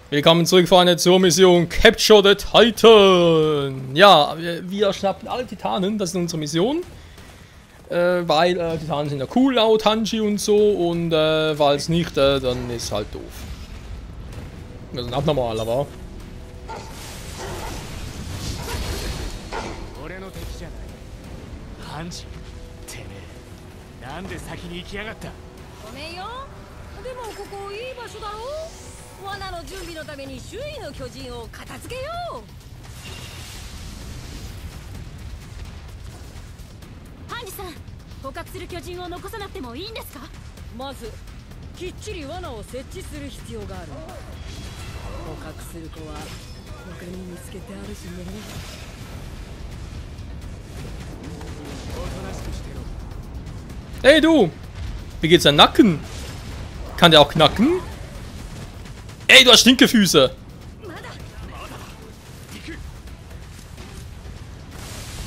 Willkommen zurück, Freunde, zur Mission Capture the Titan. Ja, wir schnappen alle Titanen, das ist unsere Mission. Weil Titanen sind ja cool laut Hanji und so und falls nicht, dann ist halt doof. Wir sind abnormal, aber...ハンジさん、捕獲する巨人を残さなくてもいいんですか？まずきっちり罠を設置する必要がある。捕獲する子は他に見つけてあるしね。おとなしくしてろ。 Hey du! Wie geht's dein Nacken? Kann der auch knacken? Ey, du hast Stinkefüße!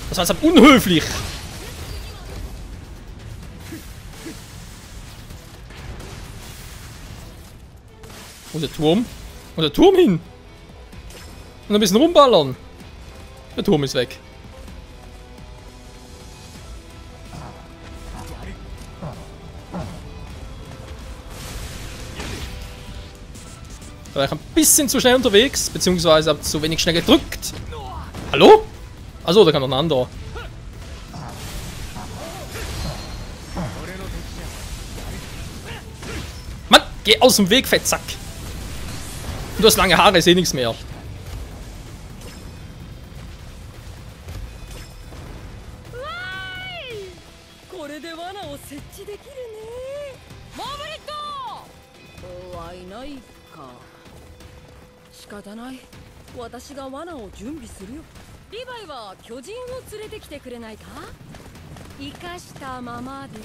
Das war jetzt unhöflich! Wo ist der Turm? Wo ist der Turm hin? Und ein bisschen rumballern. Der Turm ist weg. Da war ich ein bisschen zu schnell unterwegs, beziehungsweise habe zu wenig schnell gedrückt. Hallo? Achso, da kam noch ein anderer. Mann, geh aus dem Weg, Fettsack! Du hast lange Haare, ich sehe nichts mehr.リヴァイは巨人を連れてきてくれないか？生かしたままで。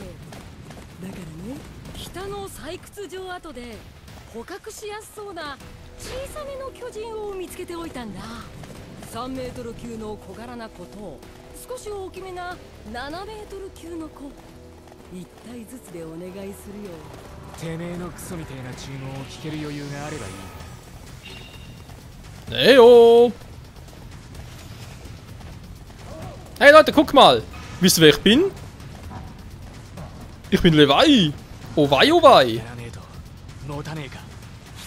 だからね、北の採掘場跡で捕獲しやすそうな小さめの巨人を見つけておいたんだ。3メートル級の小柄な子と少し大きめな7メートル級の子、1体ずつでお願いするよ。てめえのクソみたいな注文を聞ける余裕があればいい。Hey, oh. Hey Leute, guck mal! Wisst ihr, wer ich bin? Ich bin Levi! Oh wei, oh wei!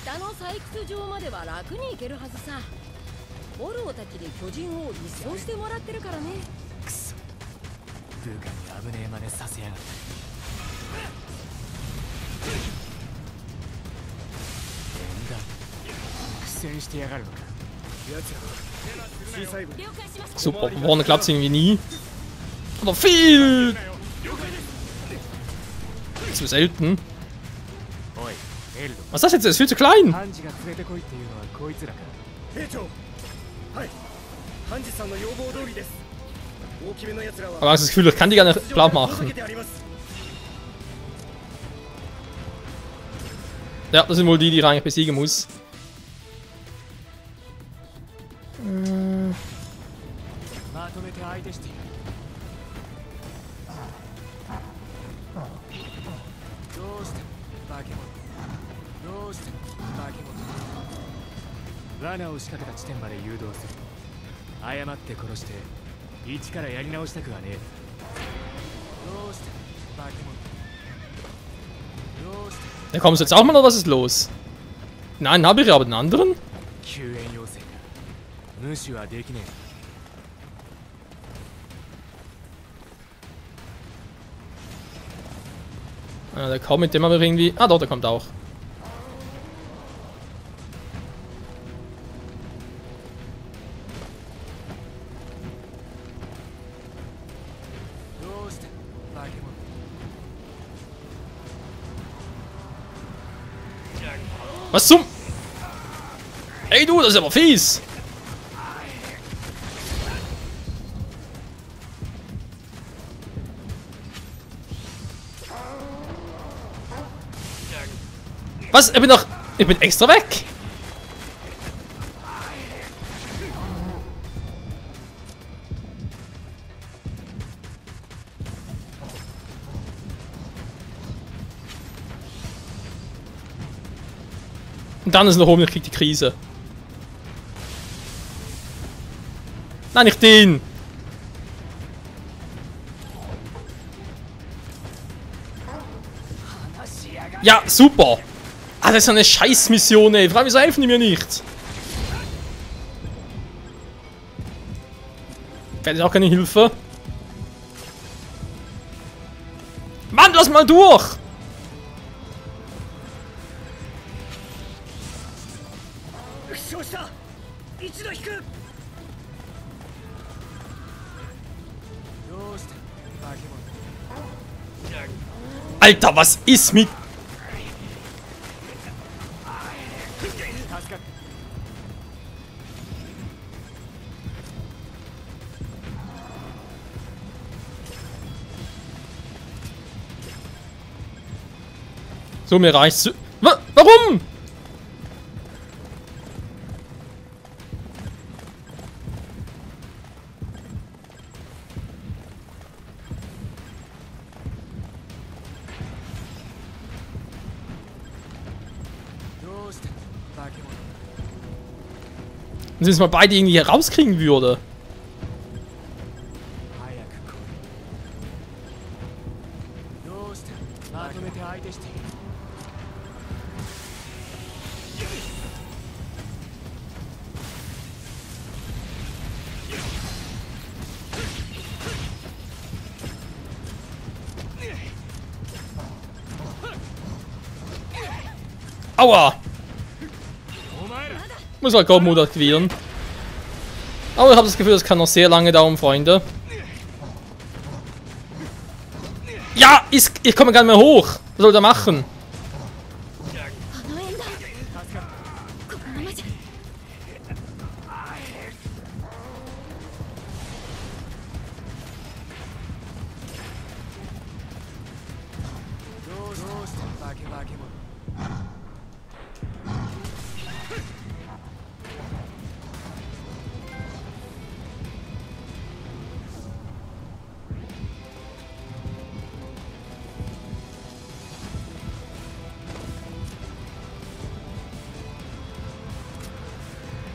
北の採掘場までは楽に行けるはずさ。ボルオたちに巨人を一掃してもらってるからね。くそ、ブーカに危ねえ真似させやがった。変だ、苦戦してやがるのか。奴らは小さい分。 Super, vorne klappt es irgendwie nie. Aber viel! Zu selten. Was ist das jetzt? Das ist viel zu klein! Aber ich habe das Gefühl, ich kann die gar nicht platt machen. Ja, das sind wohl die, die ich eigentlich besiegen muss. Da kommst du jetzt auch mal, oder was ist los? Nein, habe ich aber den anderen. Ah, der kommt mit dem aber irgendwie... Ah doch, der kommt auch. Was zum... Ey du, das ist aber fies! Was? Ich bin doch... Ich bin extra weg! Und dann ist er noch oben, ich krieg die Krise. Nein, nicht den! Ja, super! Ah, das ist eine Scheißmission, ey. Vor allem, wieso helfen die mir nicht? Fällt auch keine Hilfe. Mann, lass mal durch! Alter, was ist mit... So, mir reicht's. Warum? Wenn es mal beide irgendwie hier rauskriegen würde. Aua! Muss halt God-Mode aktivieren. Aber ich habe das Gefühl, das kann noch sehr lange dauern, Freunde. Ja, ich komme gar nicht mehr hoch. Was soll der machen?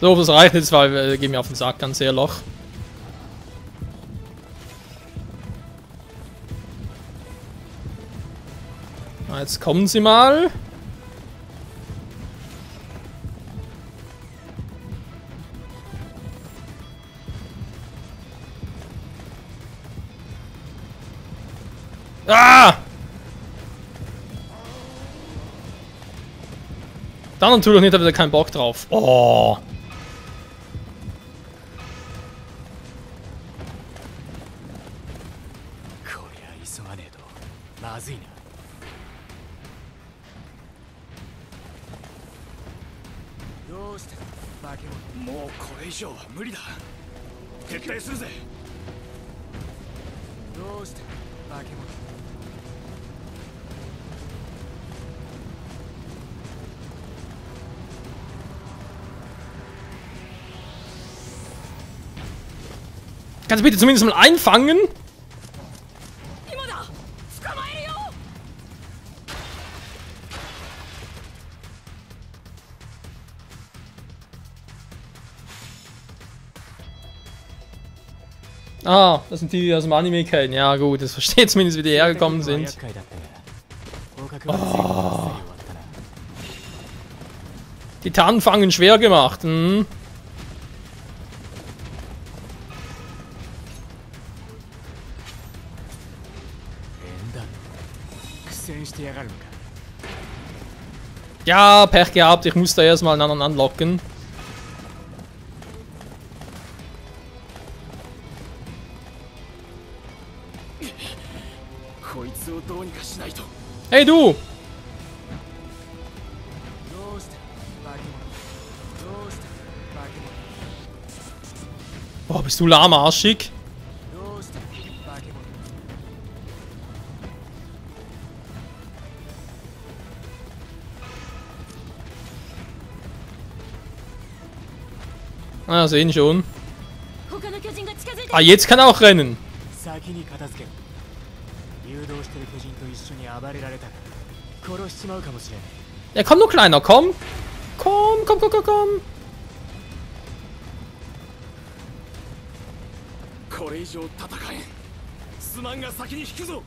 So, das reicht jetzt, weil wir gehen mir auf den Sack, ganz ehrlich. Jetzt kommen sie mal. Ah! Dann natürlich nicht, hat wieder keinen Bock drauf. Oh! Kannst du bitte zumindest mal einfangen? Ah, das sind die, die aus dem Anime kennen. Ja gut, das versteht zumindest, wie die hergekommen sind. Oh. Titanen fangen schwer gemacht. Hm. Ja, Pech gehabt, ich muss da erstmal einen anderen anlocken. Hey du! Boah, bist du lahmarschig? Ah, sehen schon. Ah, jetzt kann er auch rennen. Ja, komm nur Kleiner, komm. Komm, komm, komm, komm, komm. これ以上戦えん。すまんが先に引くぞ。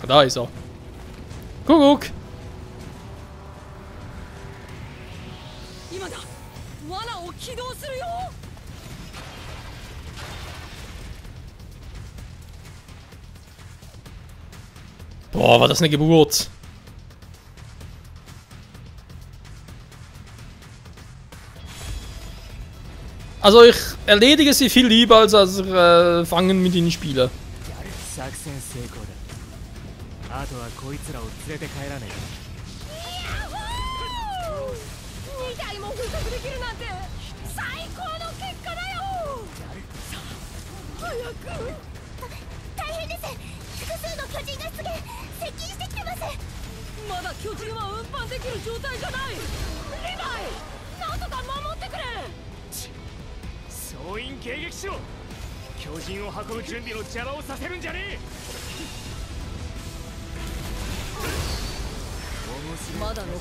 Da ist er. Kuckuck. 今だ罠を起動するよ。 Boah, war das eine Geburt. Also ich erledige sie viel lieber, als fangen mit ihnen spiele. 作戦成功だ。あとはこいつらを連れて帰らね2体も捕獲できるなんて最高の結果だよ。さあ早く。大変です。複数の巨人が出現、接近してきてます。まだ巨人は運搬できる状態じゃない。リヴァイ、なんとか守ってくれ。え。総員迎撃しろ。巨人を運ぶ準備の邪魔をさせるんじゃねえ。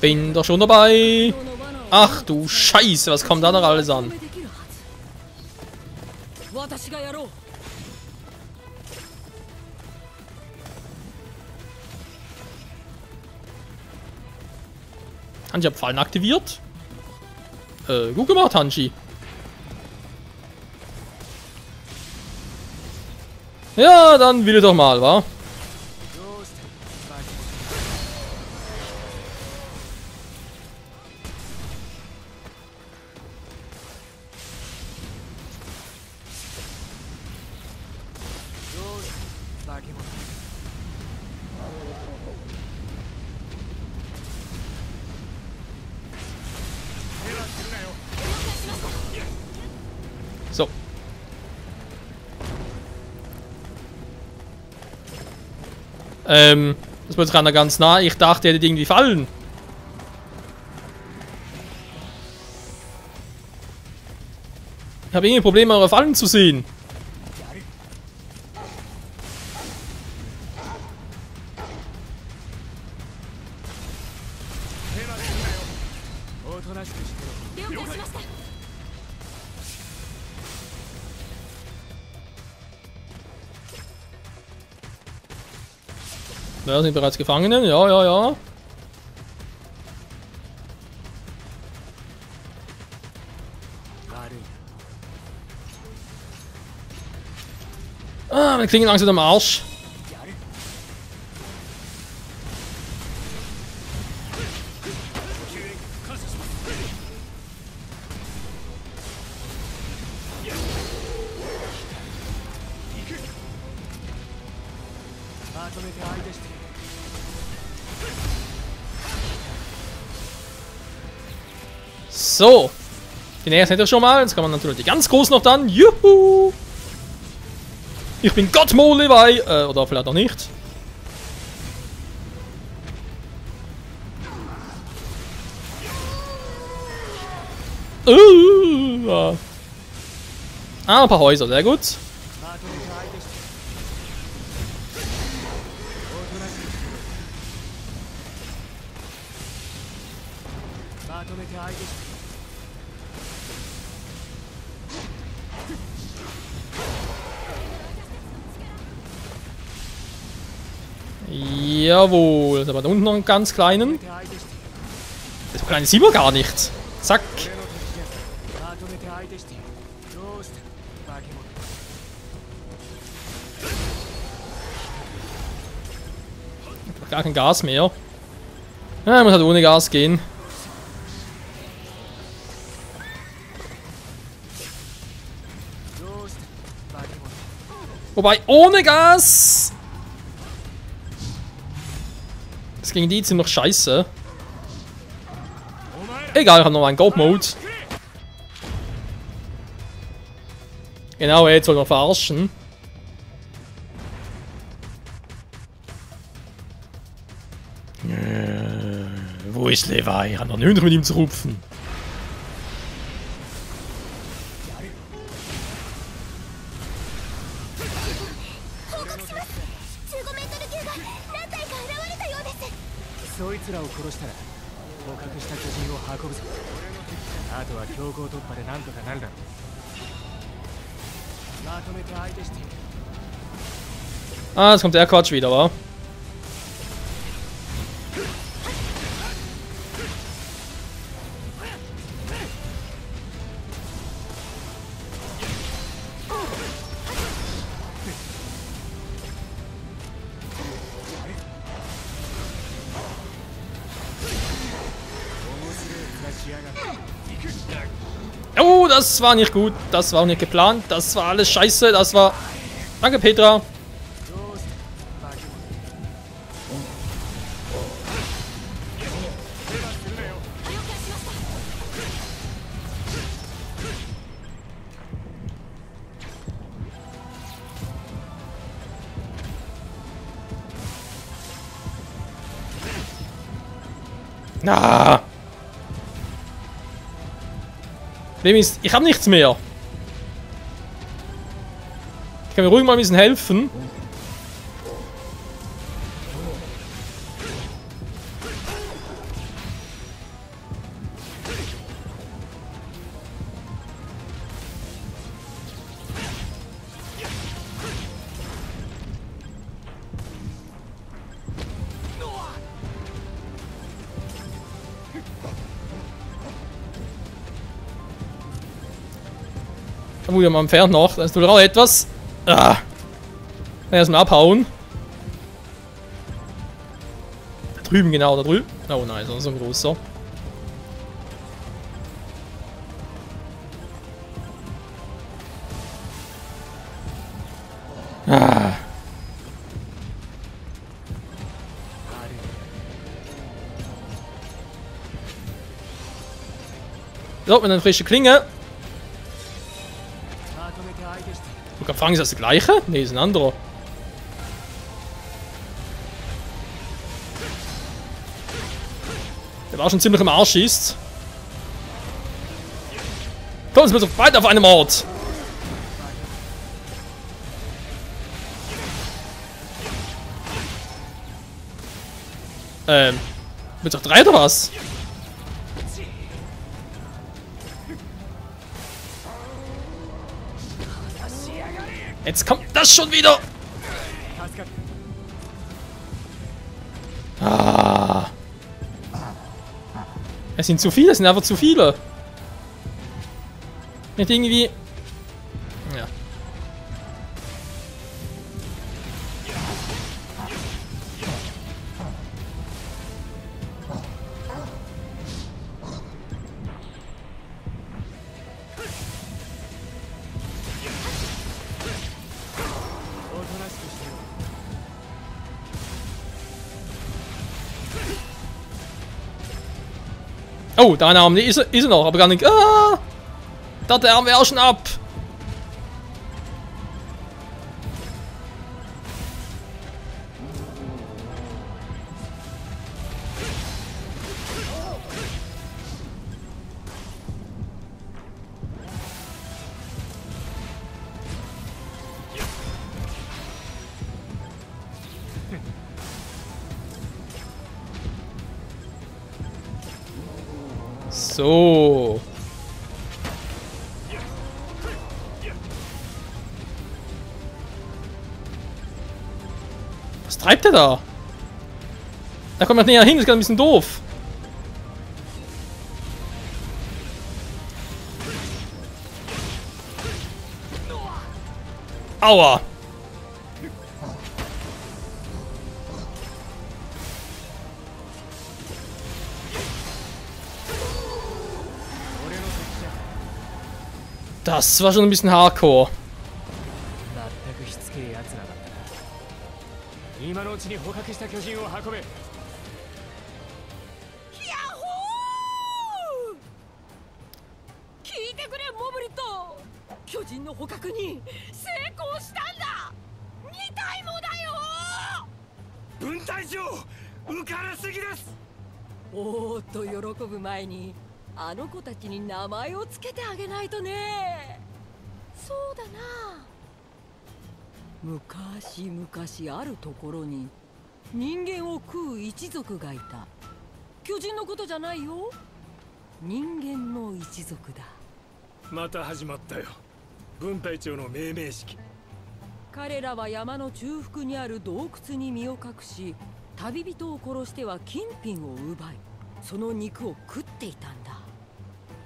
Bin doch schon dabei. Ach du Scheiße, was kommt da noch alles an? 私がやろう。 Hanji hat Fallen aktiviert. Gut gemacht, Hanji. Ja, dann will ich doch mal, wa? So. Das war jetzt gerade ganz nah. Ich dachte, er hätte irgendwie fallen. Ich habe irgendwie Probleme, eure Fallen zu sehen. Ja, sind bereits Gefangenen. Ja, ja, ja. Ah, wir klingen langsam am Arsch. So. Den ersten hätte ich schon mal. Jetzt kann man natürlich die ganz groß noch dann. Juhu! Ich bin Gott Mo Levi. Oder vielleicht auch nicht. Ah, ein paar Häuser. Sehr gut. Jawohl, da war da unten noch einen ganz kleinen. So klein sieht man gar nicht. Zack. Gar kein Gas mehr. Ja, muss halt ohne Gas gehen. Wobei, ohne Gas! Das gegen die ziemlich scheiße. Egal, ich habe noch einen Go-Mode. Genau, jetzt wollen wir verarschen. Wo ist Levi? Ich habe noch nichts mit ihm zu rupfen. そいつらを殺したら捕獲した巨人を運ぶぞ。あとは強行突破でなんとかなるだろう。まとめて相手している。 Ah, jetzt kommt der Quatsch wieder, wa? Oh, das war nicht gut. Das war auch nicht geplant. Das war alles scheiße. Das war... Danke, Petra. Na. Problem ist, ich habe nichts mehr. Ich kann mir ruhig mal ein bisschen helfen. Da muss ich mal entfernt noch. Da ist nur auch etwas. Ah. Erstmal abhauen. Da drüben, genau, da drüben. Oh nein, so ein großer. Ah. So, mit einer frischen Klinge. Ich fragen, ist das der gleiche? Ne, ist ein anderer. Der war schon ziemlich im Arsch schießt. Komm, es wird doch beide auf einem Ort. Wird doch 3 oder was? Jetzt kommt das schon wieder! Ah. Es sind zu viele, es sind einfach zu viele. Nicht irgendwie... Ja. Oh, da ein Arm, ist er noch, aber gar nicht. Ah! Da der Arm wäre auch schon ab. So. Was treibt er da? Da kommt man näher hin, das ist gerade ein bisschen doof. Aua. Das war schon ein bisschen hardcore. おーっと喜ぶ前にあの子たちに名前をつけてあげないとね。そうだな。昔々あるところに人間を食う一族がいた。巨人のことじゃないよ。人間の一族だ。また始まったよ。軍隊長の命名式。彼らは山の中腹にある洞窟に身を隠し、旅人を殺しては金品を奪い、その肉を食っていたんだ。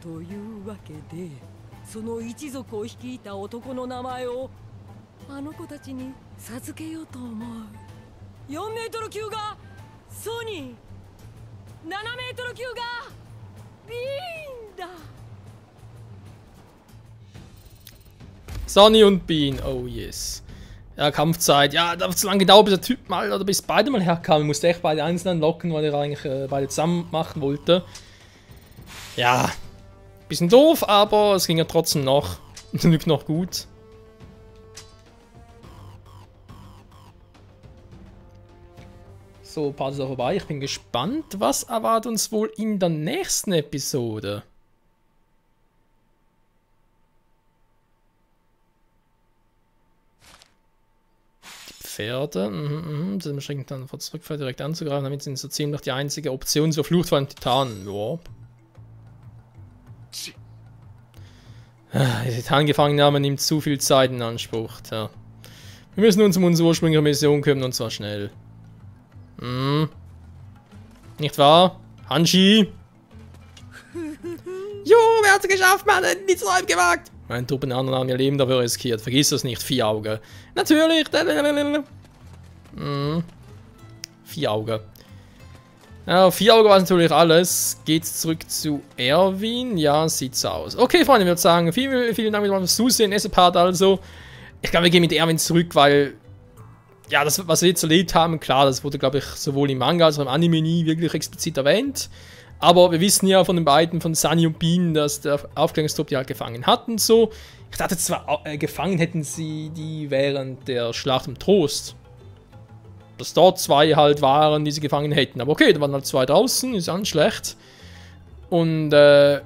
というわけで、その一族を率いた男の名前をあの子たちに授けようと思う。4メートル級がソニー、7メートル級がビーンだ。Sonny und Bean, oh yes. Ja, Kampfzeit. Ja, da hat es zu lange gedauert, bis der Typ mal oder bis beide mal herkamen. Ich musste echt beide einzeln locken, weil er eigentlich beide zusammen machen wollte. Ja, bisschen doof, aber es ging ja trotzdem noch. Zum Glück noch gut. So, Part ist auch vorbei. Ich bin gespannt, was erwartet uns wohl in der nächsten Episode. Pferde. Das ist wahrscheinlich dann vor Zurückfall direkt anzugreifen. Damit sind so ziemlich die einzige Option zur Flucht von Titanen. Ja. Die Titanengefangennahme nimmt zu viel Zeit in Anspruch. Ja. Wir müssen uns um unsere ursprüngliche Mission kümmern und zwar schnell. Nicht wahr? Hanshi! Jo, wer hat's geschafft, Mann? Nichts Neuem gewagt! Mein Truppen anderen haben ihr Leben dafür riskiert. Vergiss das nicht, Vier Augen. Natürlich! Vier Augen. Ja, Vier Augen war natürlich alles. Geht's zurück zu Erwin? Ja, sieht so aus. Okay, Freunde, ich würde sagen, vielen Dank fürs Zusehen. Nächster Part also. Ich glaube, wir gehen mit Erwin zurück, weil... Ja, das, was wir jetzt erlebt haben, klar, das wurde, glaube ich, sowohl im Manga als auch im Anime nie wirklich explizit erwähnt. Aber wir wissen ja von den beiden, von Sunny und Bean, dass der Aufklärungstrupp die halt gefangen hatten, so. Ich dachte zwar, gefangen hätten sie die während der Schlacht um Trost. Dass dort zwei halt waren, die sie gefangen hätten. Aber okay, da waren halt zwei draußen, ist ja nicht schlecht. Und,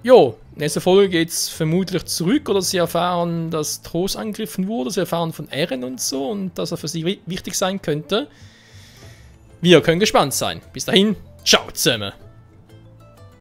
jo, nächste Folge geht's vermutlich zurück, oder sie erfahren, dass Trost angegriffen wurde, sie erfahren von Eren und so, und dass er für sie wichtig sein könnte. Wir können gespannt sein. Bis dahin, ciao zusammen.